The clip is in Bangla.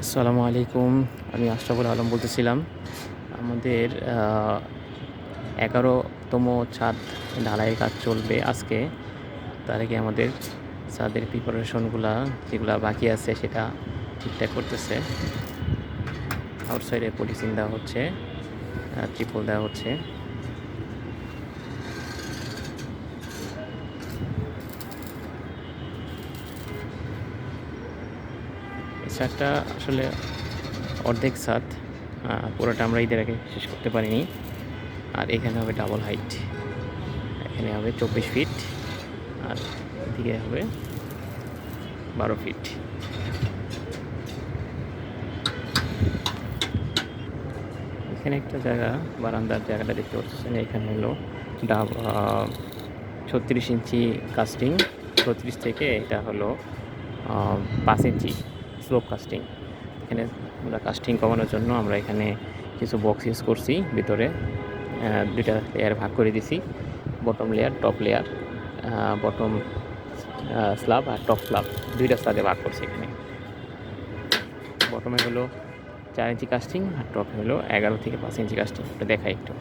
আসসালামু আলাইকুম। আমি আশরাফুল আলম বলতেছিলাম। আমাদের ১১তম ছাদ ঢালাইয়ের কাজ চলবে আজকে। তার আগে আমাদের ছাদের প্রিপারেশনগুলা যেগুলা বাকি আছে সেটা ঠিকঠাক করতেছে। আউটসাইডে পলিথিন দেওয়া হচ্ছে, ত্রিপল দেওয়া হচ্ছে। এই ছাদটা আসলে অর্ধেক ছাদ, পুরোটা আমরা ঈদের আগে শেষ করতে পারিনি। আর এখানে হবে ডাবল হাইট, এখানে হবে ২৪ ফিট আর এদিকে হবে ১২ ফিট। এখানে একটা জায়গা, বারান্দার জায়গাটা দেখতে পাচ্ছেন। এখানে হলো ৩৬ ইঞ্চি কাস্টিং, ৩৬ থেকে এটা হলো ৫ ইঞ্চি স্লোপ কাস্টিং। এখানে আমরা কাস্টিং কমানোর জন্য আমরা এখানে কিছু বক্স ইউজ করছি। ভিতরে দুইটা লেয়ার ভাগ করে দিছি, bottom layer, top layer. Bottom slab আর টপ স্ল্যাব দুইটা স্ল্যাবে ভাগ করছি। এখানে বটমে হলো ৪ ইঞ্চি কাস্টিং আর টপে হলো ১১ থেকে ৫ ইঞ্চি কাস্টিং। এটা দেখাই একটু।